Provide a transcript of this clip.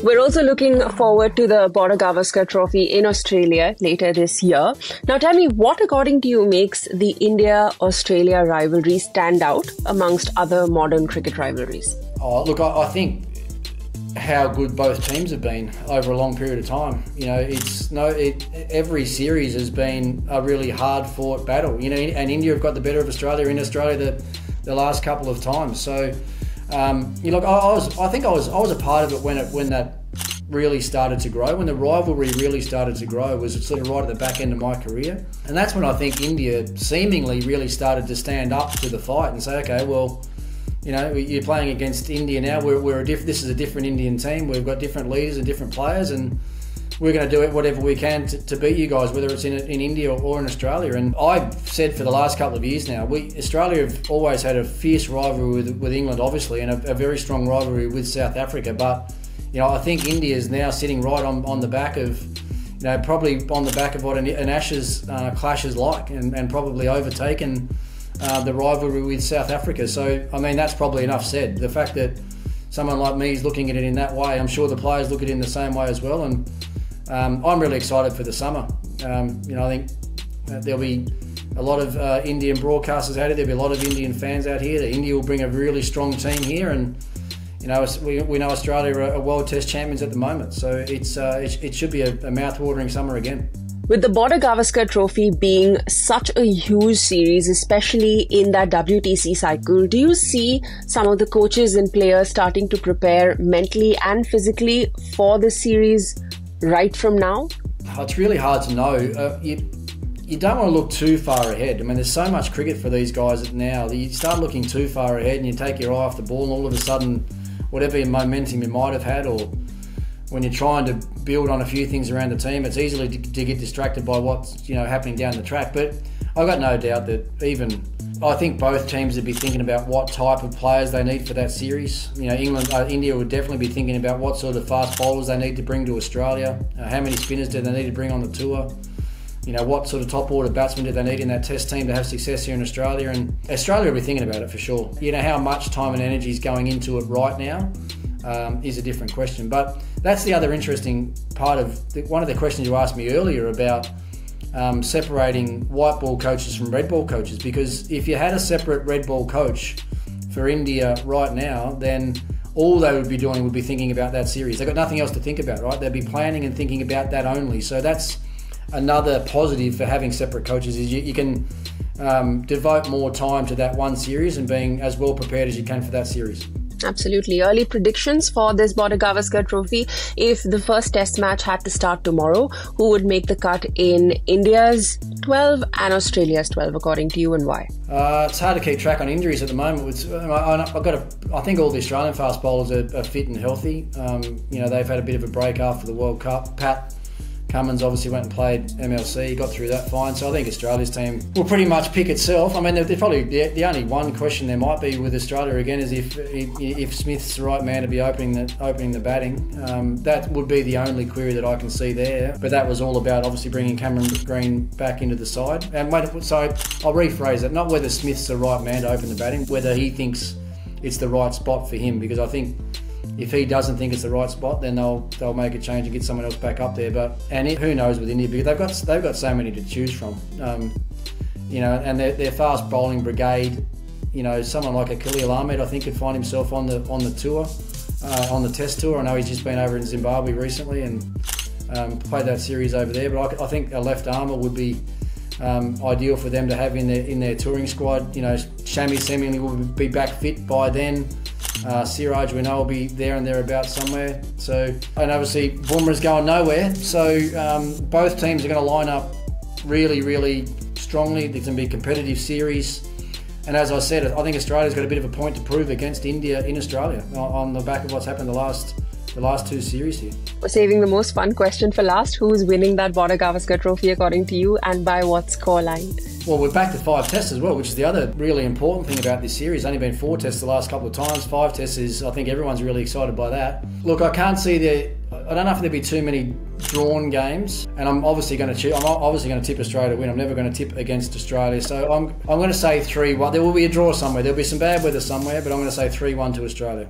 We're also looking forward to the Border-Gavaskar Trophy in Australia later this year. Now tell me, what according to you makes the India-Australia rivalry stand out amongst other modern cricket rivalries? Oh, look, I think how good both teams have been over a long period of time. You know, every series has been a really hard-fought battle. You know, and India have got the better of Australia in Australia the last couple of times. So, look, I think I was a part of it when that really started to grow. When the rivalry really started to grow was sort of right at the back end of my career, and that's when I think India seemingly really started to stand up to the fight and say, okay, well, you know, you're playing against India now. This is a different Indian team. We've got different leaders and different players, and we're going to do whatever we can to beat you guys, whether it's in India or in Australia. And I've said for the last couple of years now, Australia have always had a fierce rivalry with England, obviously, and a very strong rivalry with South Africa. But you know, I think India is now sitting right on the back of, you know, probably on the back of what an Ashes clash is like, and probably overtaken the rivalry with South Africa. So, I mean, that's probably enough said. The fact that someone like me is looking at it in that way, I'm sure the players look at it in the same way as well. And I'm really excited for the summer. You know, I think there'll be a lot of Indian broadcasters out here. There'll be a lot of Indian fans out here. India will bring a really strong team here, and you know, we know Australia are World Test champions at the moment. So it should be a mouth-watering summer again. With the Border-Gavaskar Trophy being such a huge series, especially in that WTC cycle, do you see some of the coaches and players starting to prepare mentally and physically for the series right from now? It's really hard to know. You don't want to look too far ahead. I mean, there's so much cricket for these guys now that you start looking too far ahead and you take your eye off the ball, and all of a sudden, whatever momentum you might have had, or when you're trying to build on a few things around the team, it's easy to get distracted by what's, you know, happening down the track. But I've got no doubt that I think both teams would be thinking about what type of players they need for that series. You know, India would definitely be thinking about what sort of fast bowlers they need to bring to Australia. How many spinners do they need to bring on the tour? You know, what sort of top order batsmen do they need in that test team to have success here in Australia? And Australia will be thinking about it for sure. You know, how much time and energy is going into it right now is a different question. But that's the other interesting part of one of the questions you asked me earlier about separating white ball coaches from red ball coaches. Because if you had a separate red ball coach for India right now, then all they would be doing would be thinking about that series. They've got nothing else to think about, right? They'd be planning and thinking about that only. So that's another positive for having separate coaches, is you can devote more time to that one series and being as well prepared as you can for that series. Absolutely. Early predictions for this Border-Gavaskar Trophy. If the first test match had to start tomorrow, who would make the cut in India's 12 and Australia's 12, according to you, and why? It's hard to keep track on injuries at the moment. I think all the Australian fast bowlers are fit and healthy. You know, they've had a bit of a break after the World Cup. Pat Cummins obviously went and played MLC, got through that fine. So I think Australia's team will pretty much pick itself. I mean, they're probably the only one question there might be with Australia again is if Smith's the right man to be opening the batting. That would be the only query that I can see there. But that was all about obviously bringing Cameron Green back into the side. So I'll rephrase it: not whether Smith's the right man to open the batting, whether he thinks it's the right spot for him. Because I think if he doesn't think it's the right spot, then they'll make a change and get someone else back up there. Who knows with India, because they've got so many to choose from. You know, and their fast bowling brigade. You know, someone like a Khalil Ahmed, I think, could find himself on the tour, on the Test tour. I know he's just been over in Zimbabwe recently and played that series over there. But I think a left armour would be ideal for them to have in their touring squad. You know, Shami seemingly will be back fit by then. Siraj, we know, will be there and thereabouts somewhere. So, and obviously Bumrah's going nowhere. So both teams are going to line up really, really strongly. It's going to be a competitive series. And as I said, I think Australia's got a bit of a point to prove against India in Australia on the back of what's happened the last two series here. We're saving the most fun question for last. Who's winning that Border-Gavaskar Trophy according to you, and by what scoreline? Well, we're back to 5 tests as well, which is the other really important thing about this series. Only been 4 tests the last couple of times. 5 tests is, I think everyone's really excited by that. Look, I can't see I don't know if there'll be too many drawn games, and I'm obviously going to tip Australia to win. I'm never going to tip against Australia, so I'm going to say 3-1. There will be a draw somewhere. There'll be some bad weather somewhere, but I'm going to say 3-1 to Australia.